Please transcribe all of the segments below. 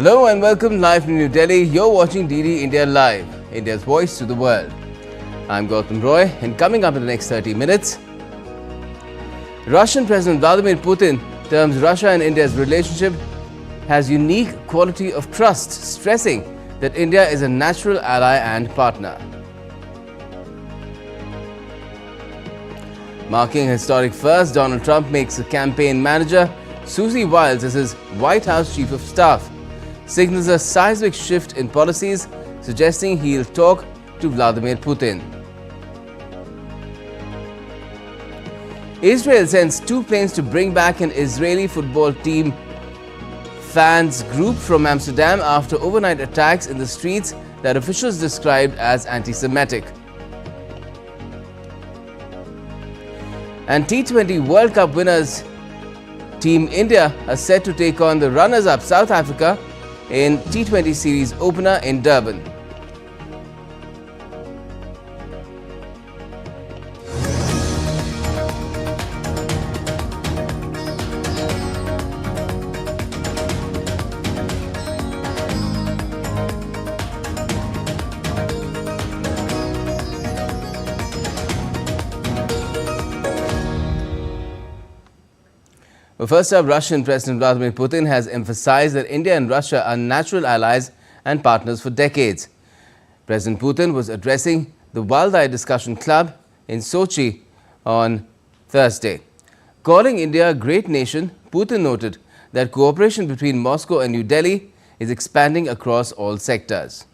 Hello and welcome live from New Delhi. You're watching DD India Live, India's voice to the world. I'm Gautam Roy, and coming up in the next 30 minutes, Russian President Vladimir Putin terms Russia and India's relationship has unique quality of trust, stressing that India is a natural ally and partner. Marking a historic first, Donald Trump makes a campaign manager, Susie Wiles, as his White House Chief of Staff, signals a seismic shift in policies, suggesting he'll talk to Vladimir Putin. Israel sends 2 planes to bring back an Israeli football team fans group from Amsterdam after overnight attacks in the streets that officials described as antisemitic. And T20 World Cup winners Team India are set to take on the runners-up South Africa in T20 series opener in Durban. Well, first up, Russian President Vladimir Putin has emphasized that India and Russia are natural allies and partners for decades. President Putin was addressing the Valdai Discussion Club in Sochi on Thursday. Calling India a great nation, Putin noted that cooperation between Moscow and New Delhi is expanding across all sectors.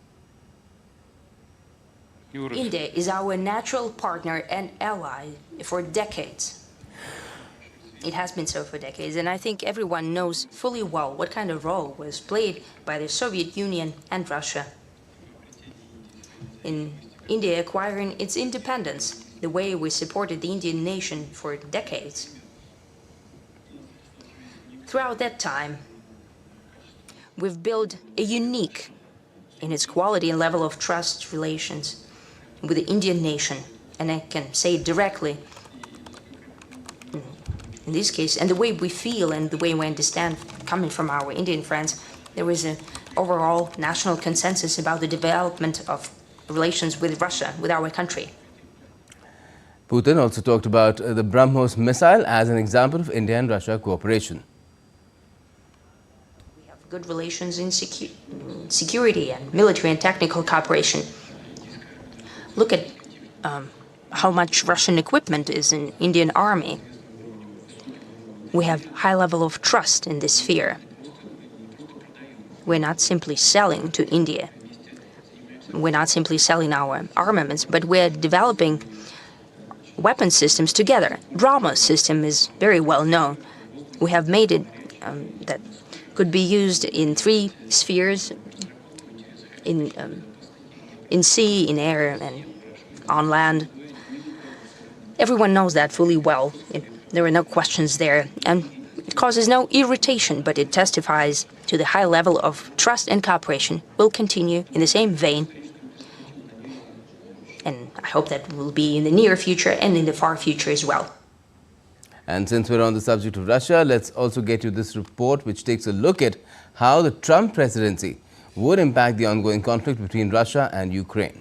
India is our natural partner and ally for decades. It has been so for decades, and I think everyone knows fully well what kind of role was played by the Soviet Union and Russia in India acquiring its independence, the way we supported the Indian nation for decades. Throughout that time, we've built a unique, in its quality and level of trust, relations with the Indian nation, and I can say it directly, in this case, and the way we feel and the way we understand coming from our Indian friends, there is an overall national consensus about the development of relations with Russia, with our country. Putin also talked about the BrahMos missile as an example of India and Russia cooperation. We have good relations in security and military and technical cooperation. Look at how much Russian equipment is in Indian army. We have high level of trust in this sphere. We're not simply selling to India. We're not simply selling our armaments, but we're developing weapon systems together. BrahMos system is very well known. We have made it that could be used in 3 spheres, in sea, in air, and on land. Everyone knows that fully well. There are no questions there, and it causes no irritation, but it testifies to the high level of trust and cooperation. Will continue in the same vein, and I hope that will be in the near future and in the far future as well. And since we're on the subject of Russia, let's also get you this report which takes a look at how the Trump presidency would impact the ongoing conflict between Russia and Ukraine.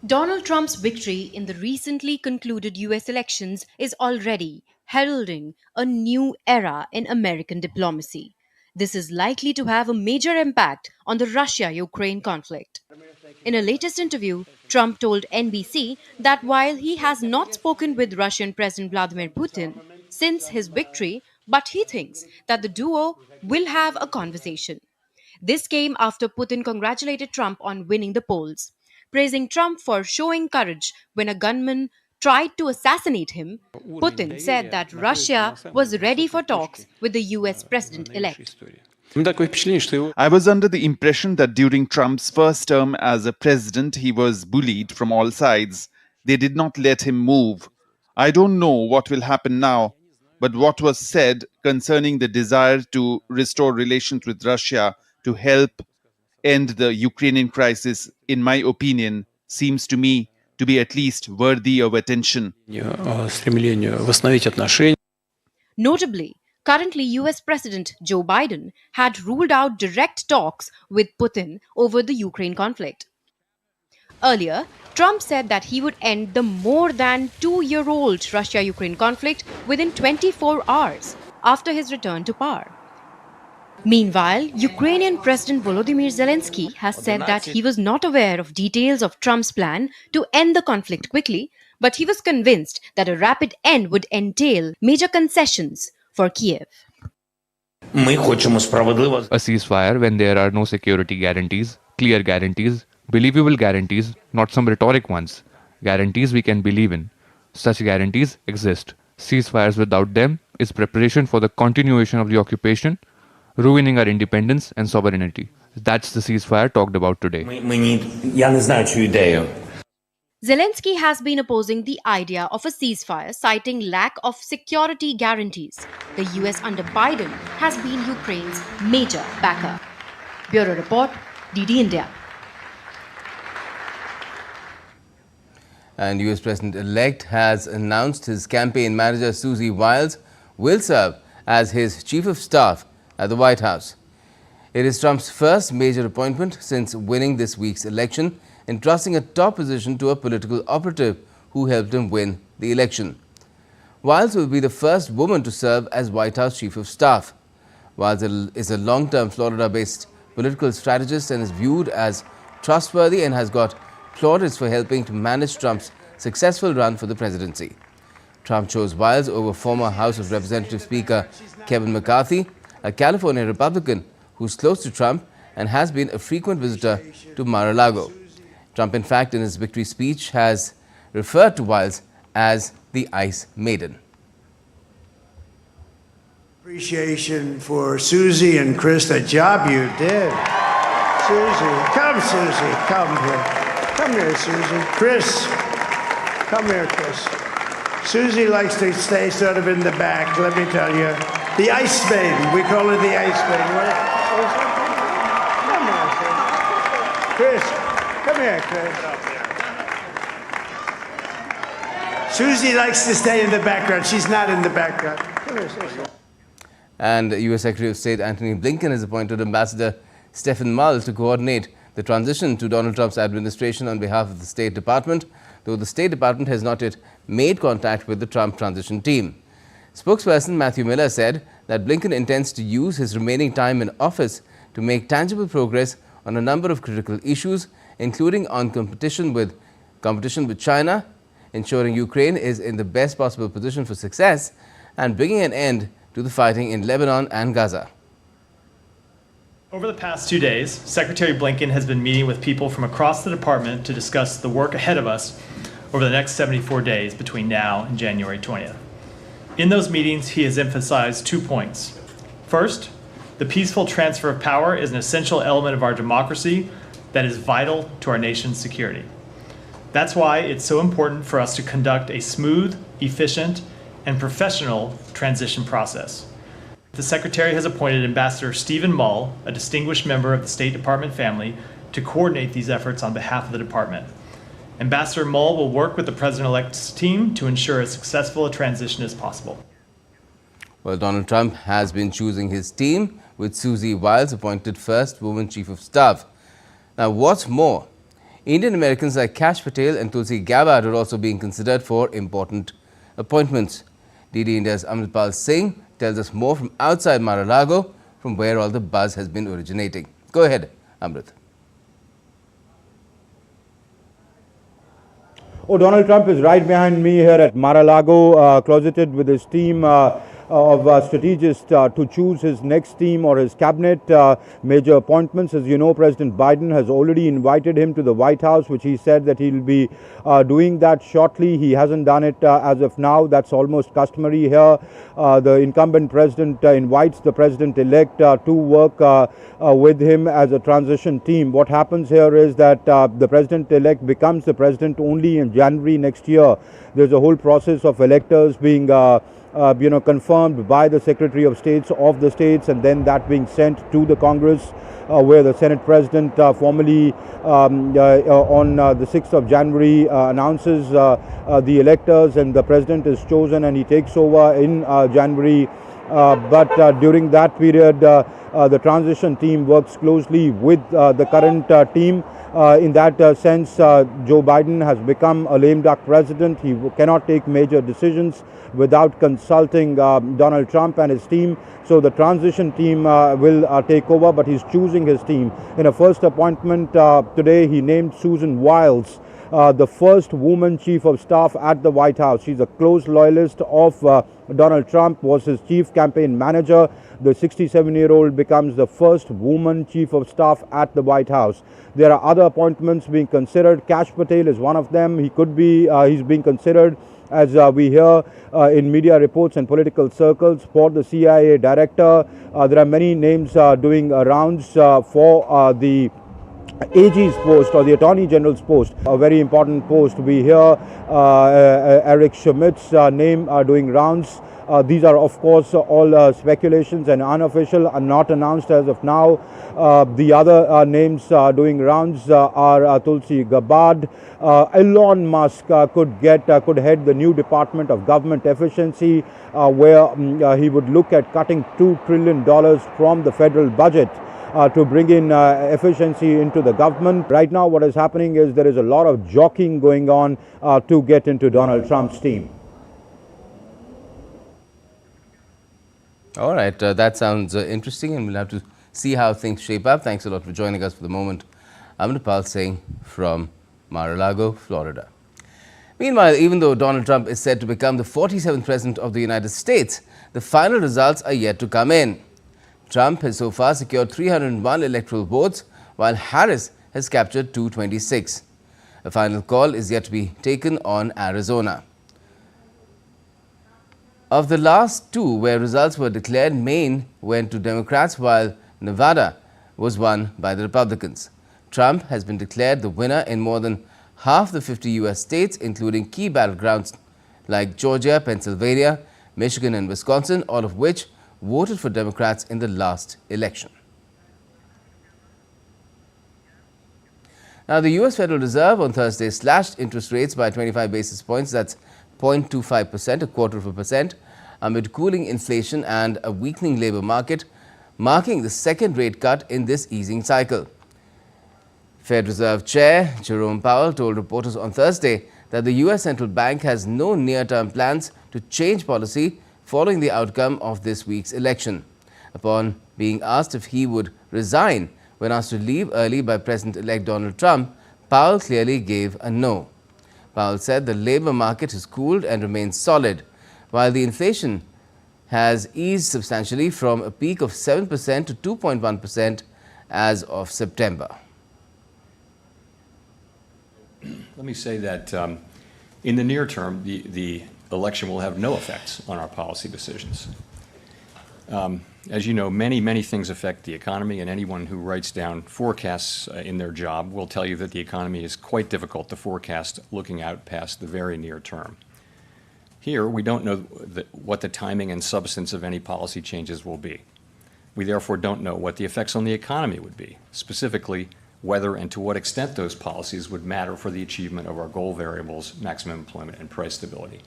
Donald Trump's victory in the recently concluded US elections is already heralding a new era in American diplomacy. This is likely to have a major impact on the Russia-Ukraine conflict. In a latest interview, Trump told NBC that while he has not spoken with Russian President Vladimir Putin since his victory, but he thinks that the duo will have a conversation. This came after Putin congratulated Trump on winning the polls. Praising Trump for showing courage when a gunman tried to assassinate him, Putin said that Russia was ready for talks with the US president-elect. I was under the impression that during Trump's first term as a president, he was bullied from all sides. They did not let him move. I don't know what will happen now, but what was said concerning the desire to restore relations with Russia to help end the Ukrainian crisis, in my opinion, seems to me to be at least worthy of attention. Notably, Currently, US President Joe Biden had ruled out direct talks with Putin over the Ukraine conflict. Earlier, Trump said that he would end the more than 2-year-old Russia Ukraine conflict within 24 hours after his return to power. Meanwhile, Ukrainian President Volodymyr Zelensky has said that he was not aware of details of Trump's plan to end the conflict quickly, but he was convinced that a rapid end would entail major concessions for Kiev. A ceasefire when there are no security guarantees, clear guarantees, believable guarantees, not some rhetoric ones, guarantees we can believe in. Such guarantees exist. Ceasefires without them is preparation for the continuation of the occupation, ruining our independence and sovereignty. That's the ceasefire talked about today. Zelensky has been opposing the idea of a ceasefire, citing lack of security guarantees. The US under Biden has been Ukraine's major backer. Bureau Report, DD India. And US President-elect has announced his campaign manager Susie Wiles will serve as his chief of staff at the White House. It is Trump's first major appointment since winning this week's election, entrusting a top position to a political operative who helped him win the election. Wiles will be the first woman to serve as White House chief of staff. Wiles is a long-term Florida-based political strategist and is viewed as trustworthy and has got plaudits for helping to manage Trump's successful run for the presidency. Trump chose Wiles over former House of Representatives Speaker Kevin McCarthy, a California Republican who's close to Trump and has been a frequent visitor to Mar-a-Lago. Trump, in fact, in his victory speech, has referred to Wiles as the Ice Maiden. Appreciation for Susie and Chris, the job you did. Susie, come here. Come here, Susie. Chris, come here, Chris. Susie likes to stay sort of in the back, let me tell you. The Ice Maiden, we call her the Ice Maiden. Come here, Chris. Come here, Chris. Susie likes to stay in the background. She's not in the background. Come here, Susie. And US Secretary of State Antony Blinken has appointed Ambassador Stephen Mull to coordinate the transition to Donald Trump's administration on behalf of the State Department, though the State Department has not yet made contact with the Trump transition team. Spokesperson Matthew Miller said that Blinken intends to use his remaining time in office to make tangible progress on a number of critical issues, including on competition with China, ensuring Ukraine is in the best possible position for success, and bringing an end to the fighting in Lebanon and Gaza. Over the past 2 days, Secretary Blinken has been meeting with people from across the department to discuss the work ahead of us over the next 74 days between now and January 20th. In those meetings, he has emphasized 2 points. First, the peaceful transfer of power is an essential element of our democracy that is vital to our nation's security. That's why it's so important for us to conduct a smooth, efficient, and professional transition process. The Secretary has appointed Ambassador Stephen Mull, a distinguished member of the State Department family, to coordinate these efforts on behalf of the department. Ambassador Mull will work with the President-elect's team to ensure as successful a transition as possible. Well, Donald Trump has been choosing his team, with Susie Wiles appointed first woman chief of staff. Now, what's more, Indian Americans like Kash Patel and Tulsi Gabbard are also being considered for important appointments. DD India's Amritpal Singh tells us more from outside Mar-a-Lago, from where all the buzz has been originating. Go ahead, Amrit. Oh, Donald Trump is right behind me here at Mar-a-Lago, closeted with his team of strategists to choose his next team or his cabinet. Major appointments. As you know, President Biden has already invited him to the White House, which he said that he'll be doing that shortly. He hasn't done it as of now. That's almost customary here. The incumbent president invites the president-elect to work with him as a transition team. What happens here is that the president-elect becomes the president only in January next year. There's a whole process of electors being confirmed by the Secretary of States of the states, and then that being sent to the Congress, where the Senate President formally on the 6th of January announces the electors, and the President is chosen and he takes over in January but during that period, the transition team works closely with the current team. In that sense, Joe Biden has become a lame duck president. He cannot take major decisions without consulting Donald Trump and his team. So the transition team will take over, but he's choosing his team. In a first appointment today, he named Susie Wiles, the first woman chief of staff at the White House. She's a close loyalist of Donald Trump, was his chief campaign manager. The 67-year-old becomes the first woman chief of staff at the White House. There are other appointments being considered. Kash Patel is one of them. He's being considered, as we hear in media reports and political circles, for the CIA director. There are many names doing rounds for the AG's post or the Attorney General's post, a very important post. We hear Eric Schmidt's name doing rounds. These are, of course, all speculations and unofficial and not announced as of now. The other names doing rounds are Tulsi Gabbard. Elon Musk could head the new Department of Government Efficiency, where he would look at cutting $2 trillion from the federal budget to bring in efficiency into the government. Right now what is happening is there is a lot of jockeying going on to get into Donald Trump's team. All right, that sounds interesting, and we'll have to see how things shape up. Thanks a lot for joining us for the moment. I'm Nepal Singh from Mar-a-Lago, Florida. Meanwhile, even though Donald Trump is said to become the 47th president of the United States, the final results are yet to come in. Trump has so far secured 301 electoral votes, while Harris has captured 226. A final call is yet to be taken on Arizona. Of the last two where results were declared, Maine went to Democrats, while Nevada was won by the Republicans. Trump has been declared the winner in more than half the 50 U.S. states, including key battlegrounds like Georgia, Pennsylvania, Michigan and Wisconsin, all of which voted for Democrats in the last election. Now, the U.S. Federal Reserve on Thursday slashed interest rates by 25 basis points, that's 0.25%, a quarter of a percent, amid cooling inflation and a weakening labor market, marking the second rate cut in this easing cycle. Fed Reserve Chair Jerome Powell told reporters on Thursday that the U.S. Central Bank has no near-term plans to change policy following the outcome of this week's election. Upon being asked if he would resign when asked to leave early by President-elect Donald Trump, Powell clearly gave a no. Powell said the labor market has cooled and remains solid, while the inflation has eased substantially from a peak of 7% to 2.1% as of September. Let me say that in the near term, the election will have no effects on our policy decisions. As you know, many things affect the economy, and anyone who writes down forecasts in their job will tell you that the economy is quite difficult to forecast looking out past the very near term. Here, we don't know what the timing and substance of any policy changes will be. We therefore don't know what the effects on the economy would be, specifically whether and to what extent those policies would matter for the achievement of our goal variables, maximum employment and price stability.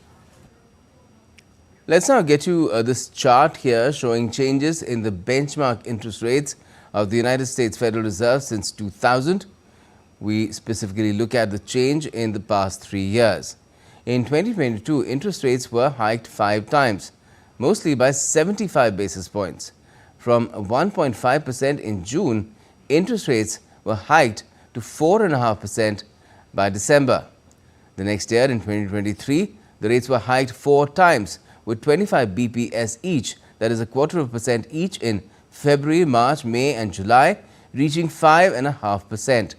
Let's now get you this chart here showing changes in the benchmark interest rates of the United States Federal Reserve since 2000. We specifically look at the change in the past 3 years. In 2022, interest rates were hiked 5 times, mostly by 75 basis points. From 1.5% in June, interest rates were hiked to 4.5% by December. The next year, in 2023, the rates were hiked 4 times, with 25 BPS each, that is a quarter of a percent each in February, March, May and July, reaching 5.5%.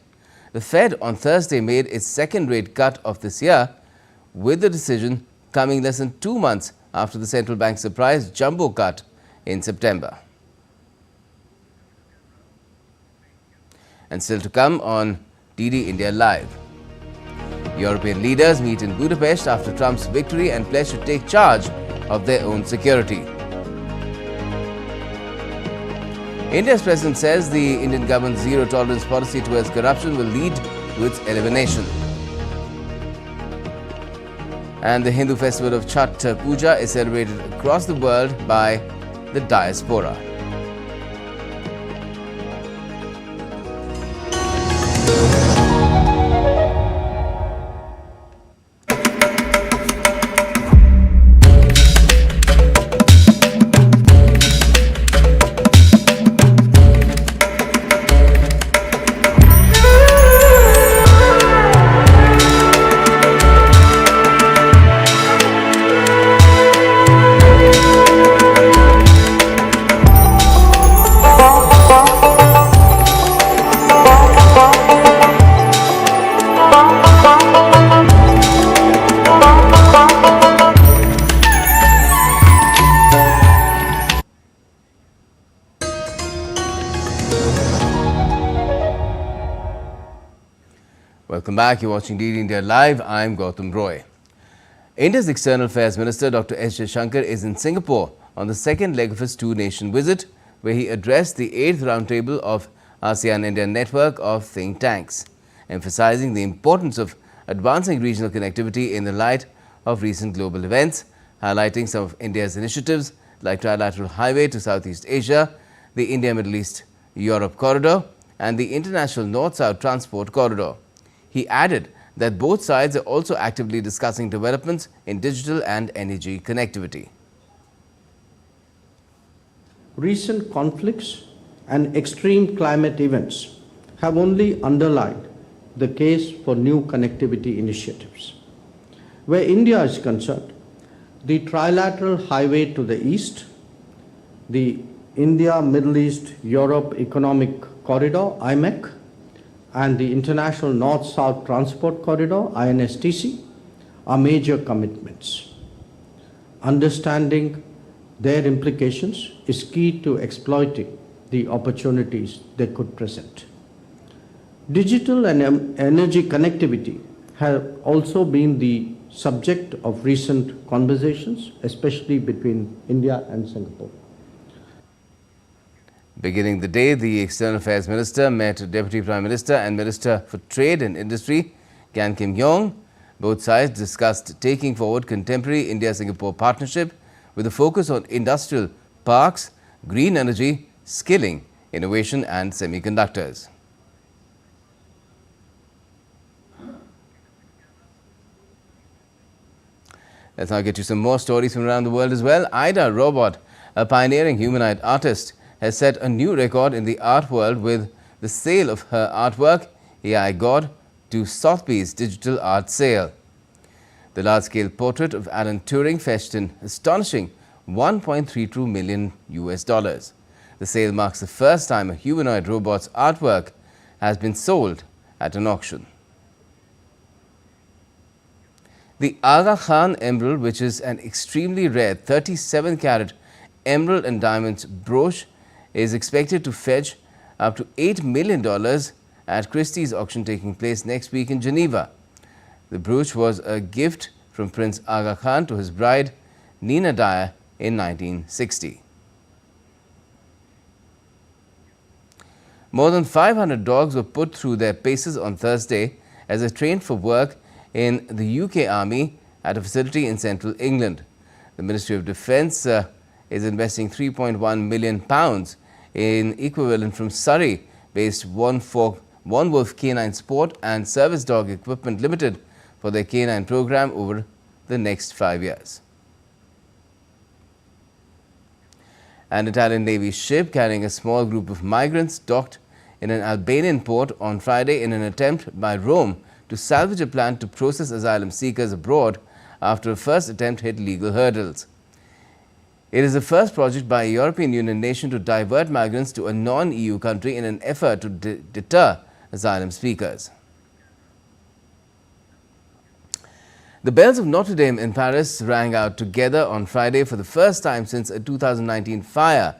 The Fed on Thursday made its second rate cut of this year, with the decision coming less than 2 months after the central bank's surprise jumbo cut in September. And still to come on DD India Live. European leaders meet in Budapest after Trump's victory and pledge to take charge of their own security. India's president says the Indian government's zero-tolerance policy towards corruption will lead to its elimination. And the Hindu festival of Chhath Puja is celebrated across the world by the diaspora. Welcome back. You're watching DD India Live. I'm Gautam Roy. India's External Affairs Minister Dr. S. Jaishankar is in Singapore on the second leg of his two-nation visit, where he addressed the 8th roundtable of ASEAN-India network of think tanks, emphasizing the importance of advancing regional connectivity in the light of recent global events, highlighting some of India's initiatives like trilateral highway to Southeast Asia, the India-Middle East-Europe corridor, and the International North-South Transport Corridor. He added that both sides are also actively discussing developments in digital and energy connectivity. Recent conflicts and extreme climate events have only underlined the case for new connectivity initiatives. Where India is concerned, the trilateral highway to the east, the India-Middle East-Europe Economic Corridor, IMEC, and the International North-South Transport Corridor, INSTC, are major commitments. Understanding their implications is key to exploiting the opportunities they could present. Digital and energy connectivity have also been the subject of recent conversations, especially between India and Singapore. Beginning the day, the External Affairs Minister met Deputy Prime Minister and Minister for Trade and Industry, Gan Kim Yong. Both sides discussed taking forward contemporary India-Singapore partnership with a focus on industrial parks, green energy, skilling, innovation and semiconductors. Let's now get you some more stories from around the world as well. Ida Robot, a pioneering humanoid artist, has set a new record in the art world with the sale of her artwork, AI God, to Sotheby's digital art sale. The large-scale portrait of Alan Turing fetched an astonishing $1.32 million. The sale marks the first time a humanoid robot's artwork has been sold at an auction. The Aga Khan emerald, which is an extremely rare 37-carat emerald and diamonds brooch, is expected to fetch up to $8 million at Christie's auction taking place next week in Geneva. The brooch was a gift from Prince Aga Khan to his bride, Nina Daya, in 1960. More than 500 dogs were put through their paces on Thursday as they trained for work in the UK Army at a facility in central England. The Ministry of Defence is investing £3.1 million in equivalent from Surrey-based One Wolf Canine Sport and Service Dog Equipment Limited for their canine program over the next 5 years. An Italian Navy ship carrying a small group of migrants docked in an Albanian port on Friday in an attempt by Rome to salvage a plan to process asylum seekers abroad after a first attempt hit legal hurdles. It is the first project by a European Union nation to divert migrants to a non-EU country in an effort to deter asylum seekers. The bells of Notre Dame in Paris rang out together on Friday for the first time since a 2019 fire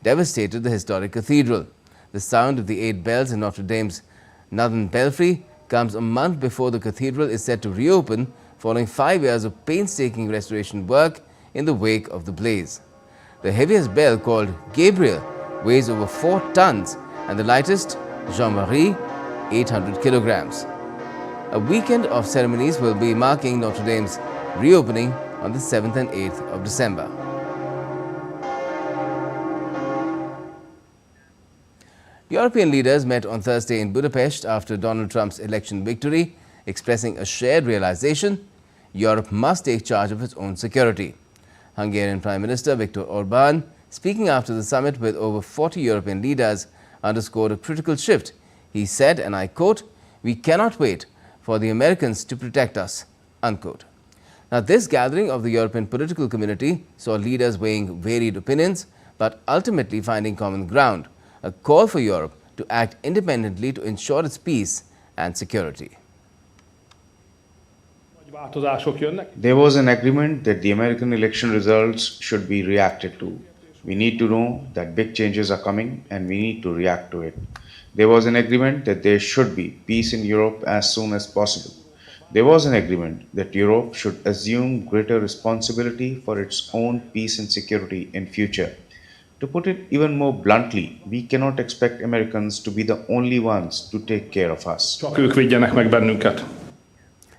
devastated the historic cathedral. The sound of the 8 bells in Notre Dame's northern belfry comes a month before the cathedral is set to reopen following 5 years of painstaking restoration work in the wake of the blaze. The heaviest bell, called Gabriel, weighs over 4 tons and the lightest, Jean-Marie, 800 kilograms. A weekend of ceremonies will be marking Notre Dame's reopening on the 7th and 8th of December. European leaders met on Thursday in Budapest after Donald Trump's election victory, expressing a shared realization Europe must take charge of its own security. Hungarian Prime Minister Viktor Orbán, speaking after the summit with over 40 European leaders, underscored a critical shift. He said, and I quote, "We cannot wait for the Americans to protect us," unquote. Now, this gathering of the European political community saw leaders weighing varied opinions, but ultimately finding common ground, a call for Europe to act independently to ensure its peace and security. There was an agreement that the American election results should be reacted to. We need to know that big changes are coming and we need to react to it. There was an agreement that there should be peace in Europe as soon as possible. There was an agreement that Europe should assume greater responsibility for its own peace and security in future. To put it even more bluntly, we cannot expect Americans to be the only ones to take care of us.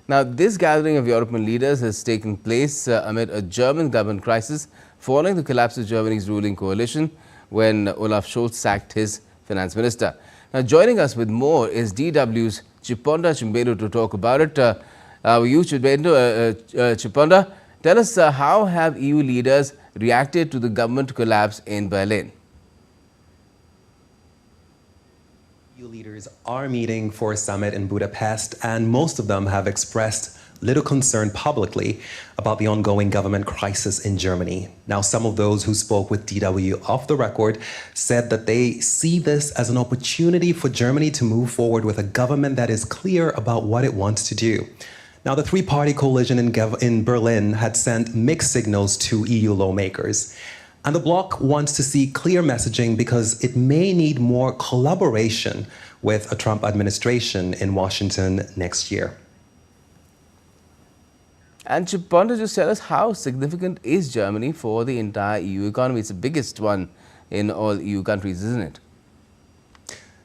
Now, this gathering of European leaders has taken place amid a German government crisis following the collapse of Germany's ruling coalition when Olaf Scholz sacked his finance minister. Now, joining us with more is DW's Chiponda Chimbelu to talk about it. Chiponda, tell us how have EU leaders reacted to the government collapse in Berlin? EU leaders are meeting for a summit in Budapest, and most of them have expressed little concern publicly about the ongoing government crisis in Germany. Now, some of those who spoke with DW off the record said that they see this as an opportunity for Germany to move forward with a government that is clear about what it wants to do. Now, the three-party coalition in Berlin had sent mixed signals to EU lawmakers. And the bloc wants to see clear messaging because it may need more collaboration with a Trump administration in Washington next year. And Chiponda, just tell us how significant is Germany for the entire EU economy? It's the biggest one in all EU countries, isn't it?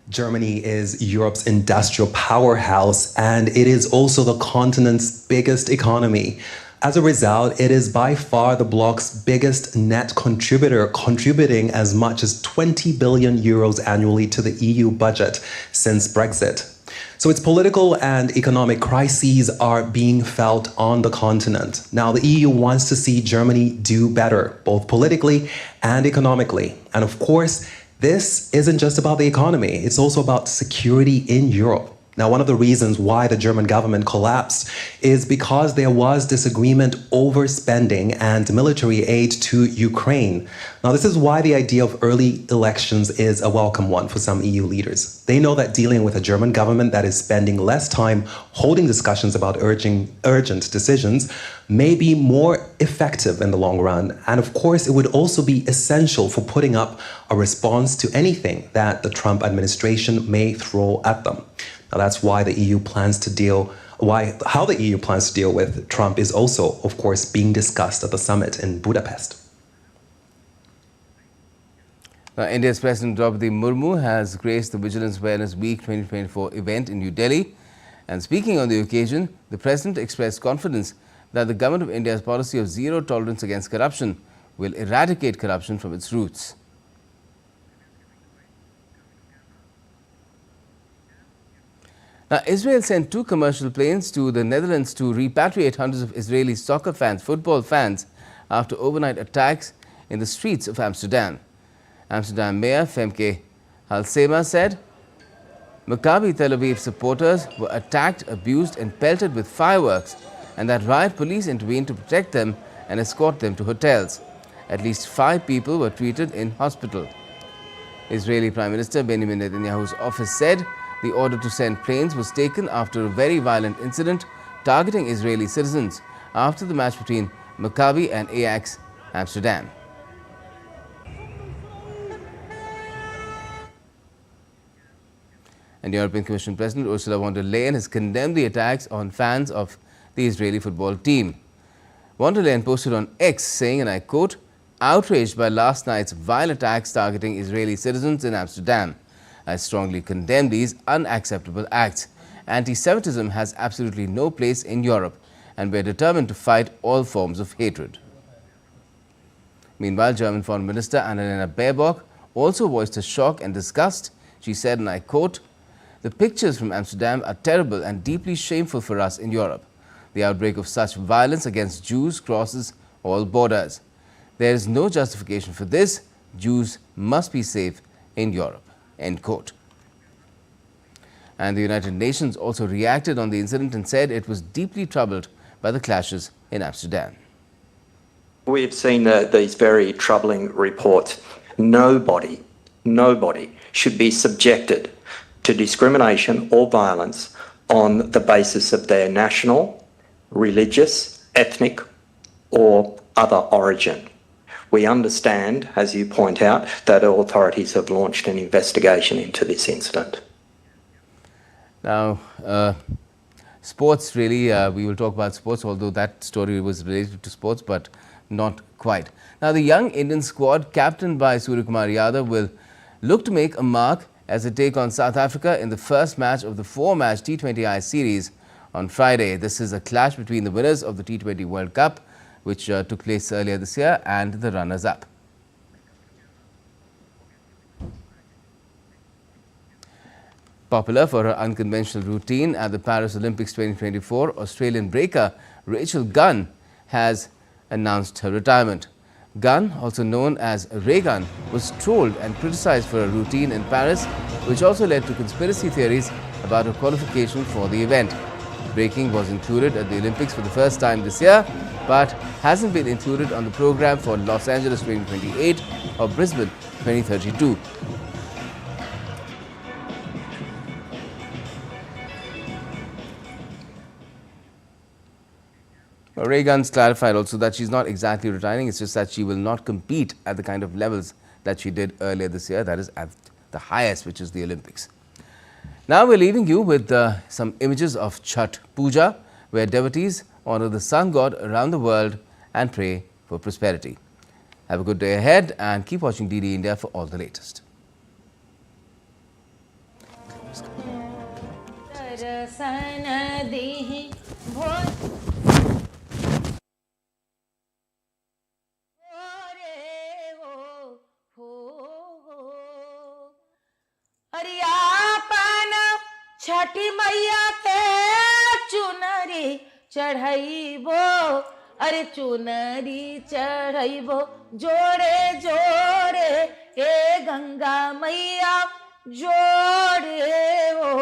Germany is Europe's industrial powerhouse, and it is also the continent's biggest economy. As a result, it is by far the bloc's biggest net contributor, contributing as much as 20 billion euros annually to the EU budget since Brexit. So its political and economic crises are being felt on the continent. Now, the EU wants to see Germany do better, both politically and economically. And of course, this isn't just about the economy, it's also about security in Europe. Now, one of the reasons why the German government collapsed is because there was disagreement over spending and military aid to Ukraine. Now, this is why the idea of early elections is a welcome one for some EU leaders. They know that dealing with a German government that is spending less time holding discussions about urgent decisions may be more effective in the long run. And of course, it would also be essential for putting up a response to anything that the Trump administration may throw at them. Now, that's why the EU plans to deal how the EU plans to deal with Trump is also, of course, being discussed at the summit in Budapest. India's President Draupadi Murmu has graced the Vigilance Awareness Week 2024 event in New Delhi. And speaking on the occasion, the President expressed confidence that the Government of India's policy of zero tolerance against corruption will eradicate corruption from its roots. Now, Israel sent 2 commercial planes to the Netherlands to repatriate hundreds of Israeli soccer fans, football fans, after overnight attacks in the streets of Amsterdam. Amsterdam Mayor Femke Halsema said Maccabi Tel Aviv supporters were attacked, abused and pelted with fireworks, and that riot police intervened to protect them and escort them to hotels. At least 5 people were treated in hospital. Israeli Prime Minister Benjamin Netanyahu's office said the order to send planes was taken after a very violent incident targeting Israeli citizens after the match between Maccabi and Ajax Amsterdam. And European Commission President Ursula von der Leyen has condemned the attacks on fans of the Israeli football team. Von der Leyen posted on X saying, and I quote, "Outraged by last night's vile attacks targeting Israeli citizens in Amsterdam, I strongly condemn these unacceptable acts. Anti-Semitism has absolutely no place in Europe, and we are determined to fight all forms of hatred." Meanwhile, German Foreign Minister Annalena Baerbock also voiced her shock and disgust. She said, and I quote, "The pictures from Amsterdam are terrible and deeply shameful for us in Europe. The outbreak of such violence against Jews crosses all borders. There is no justification for this. Jews must be safe in Europe." End quote. And the United Nations also reacted on the incident and said it was deeply troubled by the clashes in Amsterdam. We've seen these very troubling reports. Nobody should be subjected to discrimination or violence on the basis of their national, religious, ethnic, or other origin. We understand, as you point out, that authorities have launched an investigation into this incident. Now, sports really, we will talk about sports, although that story was related to sports, but not quite. Now, the young Indian squad, captained by Suryakumar Yadav, will look to make a mark as they take on South Africa in the first match of the 4-match T20I series on Friday. This is a clash between the winners of the T20 World Cup, which took place earlier this year, and the runners-up. Popular for her unconventional routine at the Paris Olympics 2024, Australian breaker Rachel Gunn has announced her retirement. Gunn, also known as Ray Gunn, was trolled and criticized for her routine in Paris, which also led to conspiracy theories about her qualification for the event. Breaking was included at the Olympics for the first time this year, but hasn't been included on the program for Los Angeles 2028 or Brisbane 2032. Ray Gunn's clarified also that she's not exactly retiring, it's just that she will not compete at the kind of levels that she did earlier this year, that is at the highest, which is the Olympics. Now we're leaving you with some images of Chhath Puja, where devotees honor the sun god around the world and pray for prosperity. Have a good day ahead and keep watching DD India for all the latest. छठी मैया के चुनरी चढ़ाइबो, अरे चुनरी चढ़ाइबो जोड़े जोड़े, ए गंगा मैया जोड़े हो